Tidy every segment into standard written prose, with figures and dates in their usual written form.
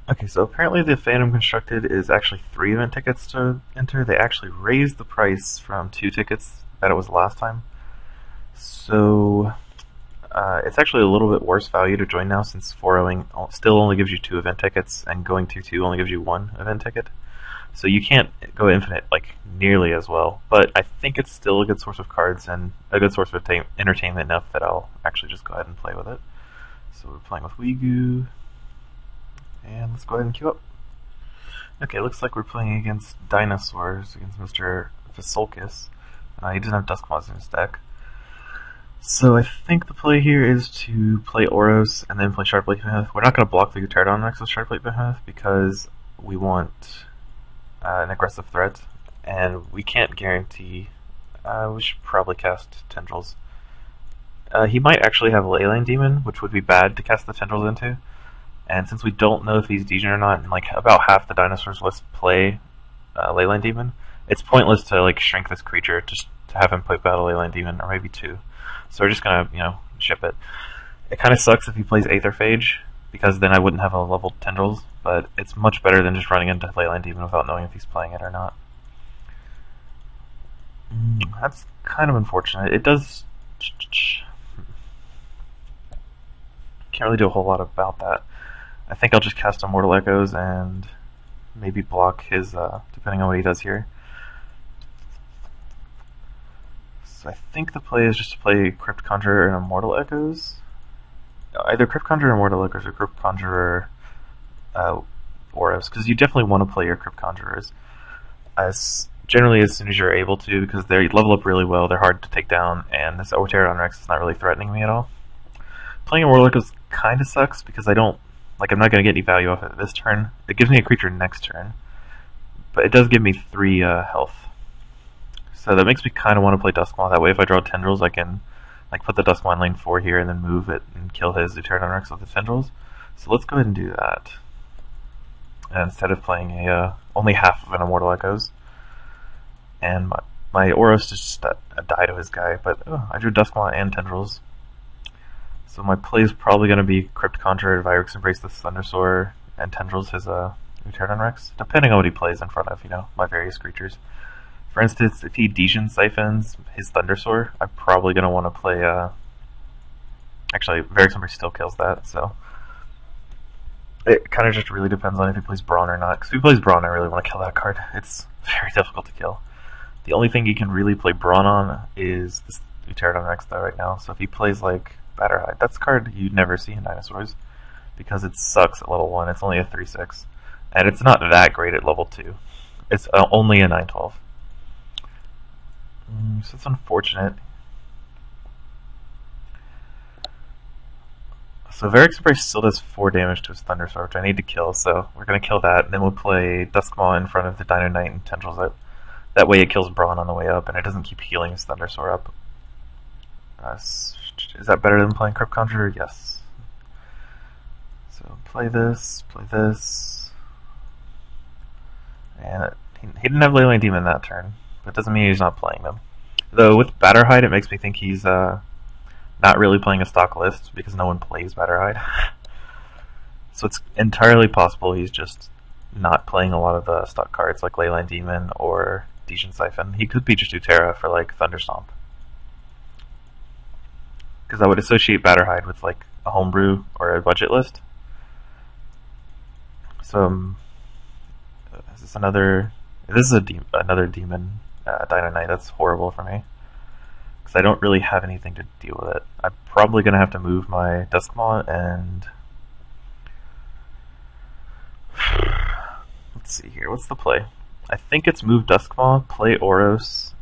Okay, so apparently the Phantom Constructed is actually 3 event tickets to enter. They actually raised the price from 2 tickets that it was last time. So it's actually a little bit worse value to join now since 4-0ing still only gives you 2 event tickets and going 2-2 only gives you 1 event ticket. So you can't go infinite like nearly as well, but I think it's still a good source of cards and a good source of entertainment enough that I'll actually just go ahead and play with it. So we're playing with Wegu, and let's go ahead and queue up. Okay, looks like we're playing against dinosaurs, against Mr. Visolkis. He doesn't have Duskmoths in his deck. So I think the play here is to play Oros and then play Sharpblade Behemoth. We're not going to block the Pterodon next with Sharpblade Behemoth because we want an aggressive threat, and we can't guarantee. We should probably cast Tendrils. He might actually have Leyline Demon, which would be bad to cast the Tendrils into. And since we don't know if he's Degen or not, and like about half the dinosaurs list play Leyline Demon, it's pointless to like shrink this creature just to have him play Battle Leyline Demon, or maybe 2. So we're just gonna, ship it. It kind of sucks if he plays Aetherphage, because then I wouldn't have a leveled Tendrils, but it's much better than just running into Leyline Demon without knowing if he's playing it or not. That's kind of unfortunate. It does... Can't really do a whole lot about that. I think I'll just cast Immortal Echoes and maybe block his, depending on what he does here. So I think the play is just to play Crypt Conjurer and Immortal Echoes. Either Crypt Conjurer Immortal Echoes or Crypt Conjurer Oros, because you definitely want to play your Crypt Conjurers generally as soon as you're able to, because they level up really well, they're hard to take down, and this Pterodon Rex is not really threatening me at all. Playing Immortal Echoes kind of sucks because I'm not going to get any value off it this turn. It gives me a creature next turn, but it does give me 3 health. So that makes me kind of want to play Duskmaw. That way if I draw Tendrils, I can put the Duskmaw in lane 4 here and then move it and kill his Pterodon Rex with the Tendrils. So let's go ahead and do that. And instead of playing only half of an Immortal Echoes. And my Oros just die to his guy, but I drew Duskmaw and Tendrils. So my play is probably going to be Crypt Conjurer, Virix Embrace the Thundersaur, and Tendrils his Pterodon Rex, depending on what he plays in front of, my various creatures. For instance, if he Degen siphons his Thundersaur, I'm probably going to want to play, actually, Virix Embrace still kills that, so it kind of just really depends on if he plays Brawn or not, because if he plays Brawn, I really want to kill that card. It's very difficult to kill. The only thing he can really play Brawn on is this Pterodon Rex though right now, so if he plays like Batterhide, that's a card you'd never see in Dinosaurs, because it sucks at level 1, it's only a 3/6, and it's not that great at level 2. It's only a 9/12. So it's unfortunate. So Virix Embrace still does 4 damage to his Thundersaur, which I need to kill, so we're going to kill that, and then we'll play Duskmaw in front of the Dino Knight and Tendrils out. That way it kills Brawn on the way up, and it doesn't keep healing his Thundersaur up. Is that better than playing Crypt Conjurer? Yes. So play this, and he didn't have Leyline Demon that turn, but it doesn't mean he's not playing them. Though with Batterhide, it makes me think he's not really playing a stock list, because no one plays Batterhide. So it's entirely possible he's just not playing a lot of the stock cards like Leyline Demon or Degen Siphon. He could be just Utera for like Thunderstomp. Because I would associate Batterhide with like a homebrew or a budget list. So is this another? This is another demon Dino Knight. That's horrible for me because I don't really have anything to deal with it. I'm probably gonna have to move my Duskmaw and let's see here. What's the play? I think it's move Duskmaw, play Oros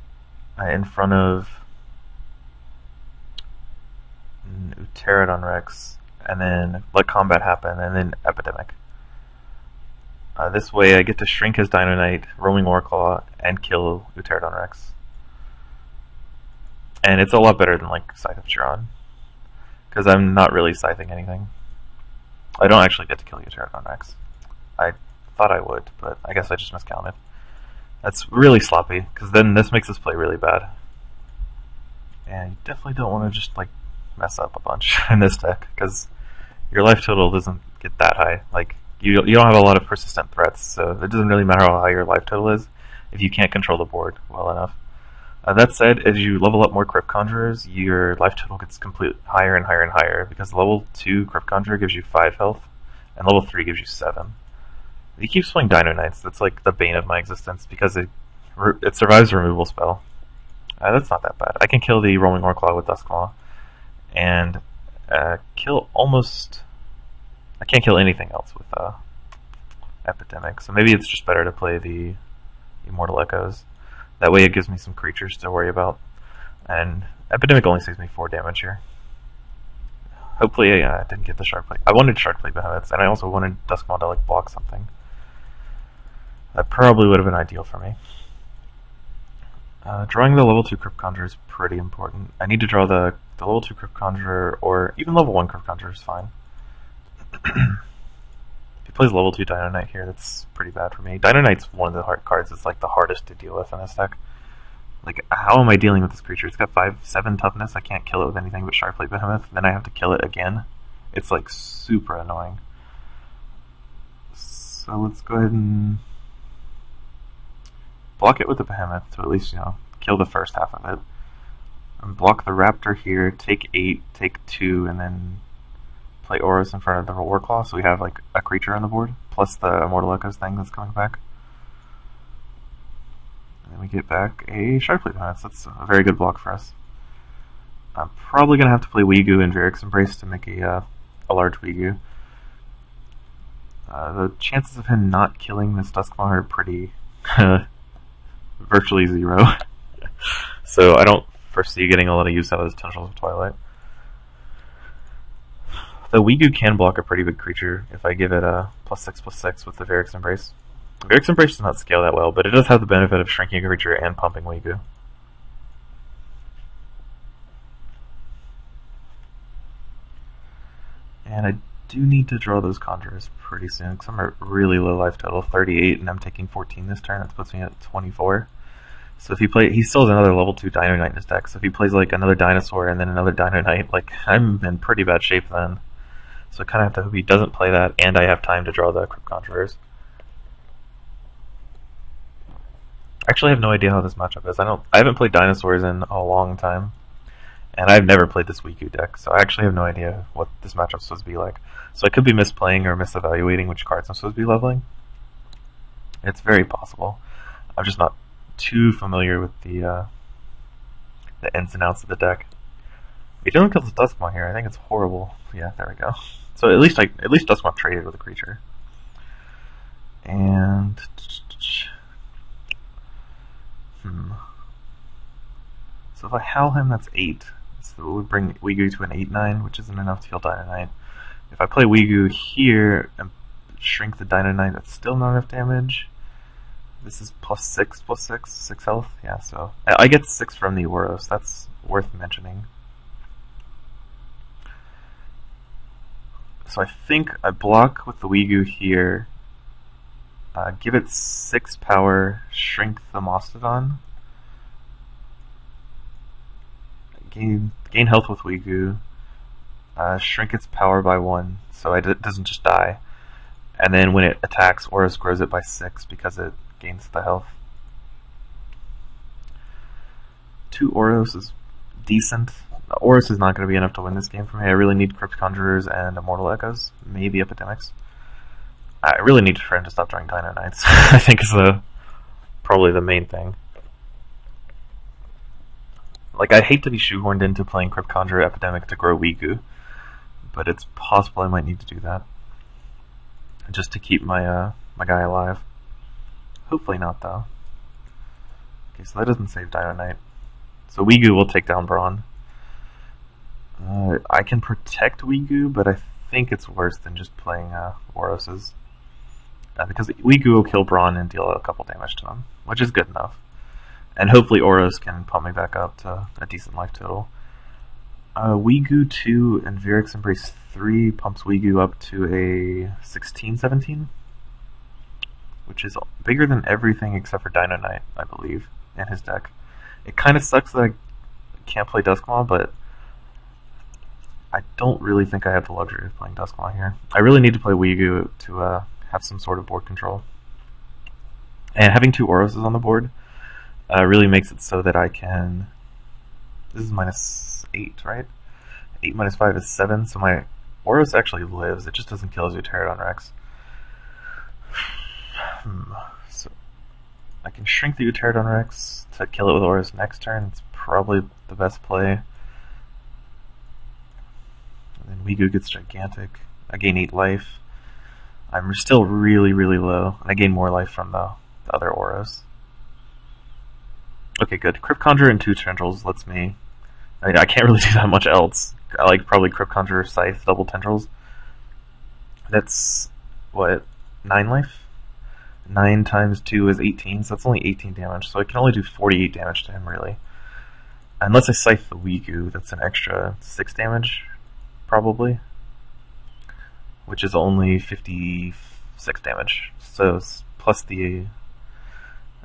in front of Pterodon Rex, and then let combat happen, and then Epidemic. This way I get to shrink his Dino Knight, Roaming Warclaw, and kill Pterodon Rex. And it's a lot better than like Scythe of Chiron, because I'm not really scything anything. I don't actually get to kill Pterodon Rex. I thought I would, but I guess I just miscounted. That's really sloppy, because then this makes this play really bad. And you definitely don't want to just like mess up a bunch in this deck, because your life total doesn't get that high. Like, you don't have a lot of persistent threats, so it doesn't really matter how high your life total is if you can't control the board well enough. That said, as you level up more Crypt Conjurers, your life total gets completely higher and higher and higher, because level 2 Crypt Conjurer gives you 5 health, and level 3 gives you 7. He keeps playing Dino Knights. That's like the bane of my existence, because it survives a removal spell. That's not that bad. I can kill the Rolling Orclaw with Duskmaw, and kill almost... I can't kill anything else with Epidemic, so maybe it's just better to play the Immortal Echoes. That way it gives me some creatures to worry about. And Epidemic only saves me 4 damage here. Hopefully I didn't get the Sharkplate. I wanted Sharkplate Behemoths, and I also wanted Duskmaw to like block something. That probably would have been ideal for me. Drawing the level 2 Crypt Conjurer is pretty important. I need to draw the level 2 Crypt Conjurer, or even level 1 Crypt Conjurer is fine. If he plays level 2 Dino Knight here, that's pretty bad for me. Dino Knight's one of the hard cards that's like the hardest to deal with in this deck. Like, how am I dealing with this creature? It's got 5-7 toughness, I can't kill it with anything but Sharkplate Behemoth, then I have to kill it again. It's like super annoying. So let's go ahead and block it with the Behemoth to at least, you know, kill the first half of it. And block the Raptor here, take 8, take 2, and then play Oros in front of the Warclaw, so we have like a creature on the board, plus the Immortal Echoes thing that's coming back. And then we get back a Sharkplate Behemoth. That's a very good block for us. I'm probably going to have to play Wegu and Varric's Embrace to make a large Wegu. The chances of him not killing this Duskmaw are pretty virtually 0. So I don't foresee getting a lot of use out of the Tendrils of Twilight. The Wegu can block a pretty big creature if I give it a +6/+6 with the Varric's Embrace. Varric's Embrace does not scale that well, but it does have the benefit of shrinking a creature and pumping Wegu. And I do need to draw those Conjurers pretty soon, because I'm at really low life total, 38, and I'm taking 14 this turn. That puts me at 24. So if he still has another level 2 Dino Knight in his deck, so if he plays like another Dinosaur and then another Dino Knight, like, I'm in pretty bad shape then. So I kind of have to hope he doesn't play that, and I have time to draw the Crypt Conjurers. Actually, I have no idea how this matchup is. I haven't played Dinosaurs in a long time, and I've never played this Wegu deck, so I actually have no idea what this matchup's supposed to be like. So I could be misplaying or misevaluating which cards I'm supposed to be leveling. It's very possible. I'm just not too familiar with the ins and outs of the deck. He doesn't kill the Duskmaw here. I think it's horrible. Yeah, there we go. So at least Duskmaw traded with a creature. And so if I howl him, that's 8. So it would bring Wegu to an 8/9, which isn't enough to kill Dino Knight. If I play Wegu here and shrink the Dino Knight, that's still not enough damage. This is +6/+6, 6 health. Yeah, so I get 6 from the Oros. That's worth mentioning. So I think I block with the Wegu here, give it 6 power, shrink the Mastodon, gain health with Wegu, shrink its power by 1 so it doesn't just die, and then when it attacks, Oros grows it by 6 because it gains the health. 2 Oros is decent. Oros is not going to be enough to win this game for me. I really need Crypt Conjurers and Immortal Echoes, maybe Epidemics. I really need for him to stop drawing Dino Knights. I think is probably the main thing. Like, I hate to be shoehorned into playing Crypt Conjurer Epidemic to grow Wegu, but it's possible I might need to do that just to keep my my guy alive. Hopefully not, though. Okay, so that doesn't save Dino Knight. So Wegu will take down Brawn. I can protect Wegu, but I think it's worse than just playing Oroses. Because Wegu will kill Brawn and deal a couple damage to him, which is good enough. And hopefully Oros can pump me back up to a decent life total. Wegu 2 and Varric's Embrace 3 pumps Wegu up to a 16-17, which is bigger than everything except for Dino Knight, I believe, in his deck. It kind of sucks that I can't play Duskmaw, but I don't really think I have the luxury of playing Duskmaw here. I really need to play Wegu to have some sort of board control. And having 2 Oroses on the board really makes it so that I can... This is -8, right? 8 minus 5 is 7, so my Oros actually lives. It just doesn't kill as Pterodon Rex. So I can shrink the Pterodon Rex to kill it with Oros next turn. It's probably the best play. And then Wegu gets gigantic. I gain 8 life. I'm still really, really low, and I gain more life from the other Oros. Okay, good. Crypt Conjurer and 2 Tendrils lets me... I can't really do that much else. I like probably Crypt Conjurer, Scythe, double Tendrils. That's, what, 9 life? 9 times 2 is 18, so that's only 18 damage, so I can only do 48 damage to him, really. Unless I Scythe the Wegu, that's an extra 6 damage, probably. Which is only 56 damage. So, plus the...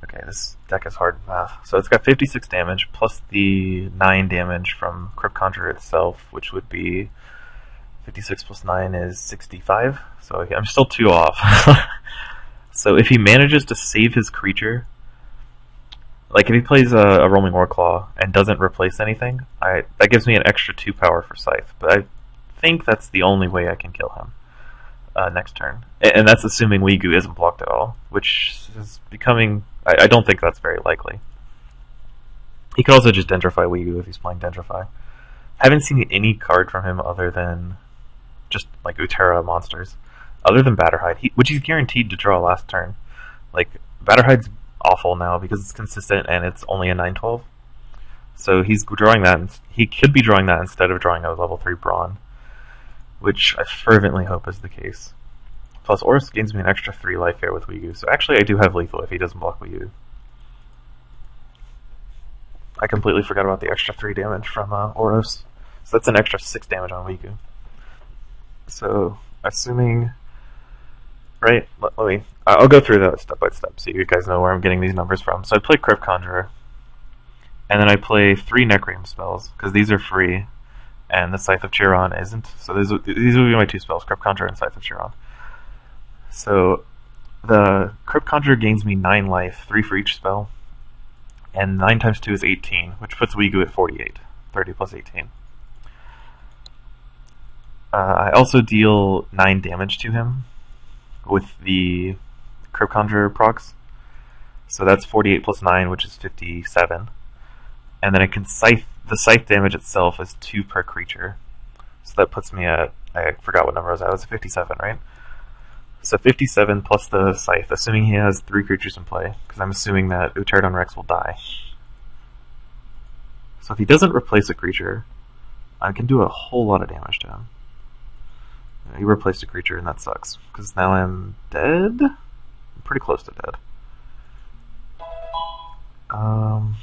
Okay, this deck is hard math. So it's got 56 damage, plus the 9 damage from Crypt Conjurer itself, which would be 56 plus 9 is 65. So I'm still 2 off. So if he manages to save his creature, like if he plays a Roaming Warclaw and doesn't replace anything, that gives me an extra 2 power for Scythe. But I think that's the only way I can kill him next turn. And that's assuming Wegu isn't blocked at all, which is becoming... I don't think that's very likely. He could also just Dendrify Wegu if he's playing Dendrify. I haven't seen any card from him other than just like Utera monsters. Other than Batterhide, which he's guaranteed to draw last turn. Like, Batterhide's awful now because it's consistent and it's only a 9/12. So he's drawing that, and he could be drawing that instead of drawing a level 3 Brawn, which I fervently hope is the case. Plus, Oros gains me an extra 3 life here with Wegu, so actually I do have lethal if he doesn't block Wegu. I completely forgot about the extra 3 damage from Oros, so that's an extra 6 damage on Wegu. So, assuming... Right, I'll go through that step by step so you guys know where I'm getting these numbers from. So I play Crypt Conjurer, and then I play 3 Necreum spells, because these are free, and the Scythe of Chiron isn't. So these will be my 2 spells, Crypt Conjurer and Scythe of Chiron. So the Crypt Conjurer gains me 9 life, 3 for each spell, and 9 times 2 is 18, which puts Wegu at 48, 30 plus 18. I also deal 9 damage to him with the Crypt Conjurer procs, so that's 48 plus 9, which is 57. And then I can Scythe, the Scythe damage itself is 2 per creature, so that puts me at, I forgot what number I was at, it was 57, right? So 57 plus the Scythe, assuming he has 3 creatures in play, because I'm assuming that Pterodon Rex will die. So if he doesn't replace a creature, I can do a whole lot of damage to him. He replaced a creature, and that sucks, because now I'm dead? I'm pretty close to dead. How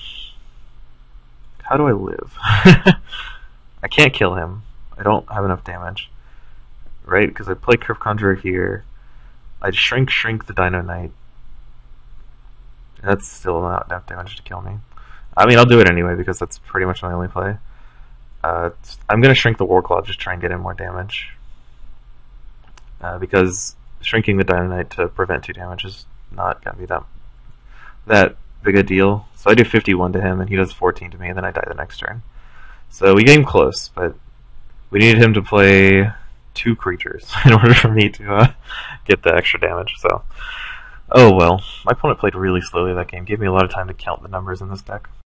do I live? I can't kill him. I don't have enough damage. Right? Because I play Crypt Conjurer here. I shrink the Dino Knight. That's still not enough damage to kill me. I mean, I'll do it anyway, because that's pretty much my only play. I'm going to shrink the Warclaw, just try and get in more damage. Because shrinking the Dino Knight to prevent 2 damage is not going to be that big a deal. So I do 51 to him, and he does 14 to me, and then I die the next turn. So we came close, but we needed him to play 2 creatures in order for me to get the extra damage. So, oh well. My opponent played really slowly that game. Gave me a lot of time to count the numbers in this deck.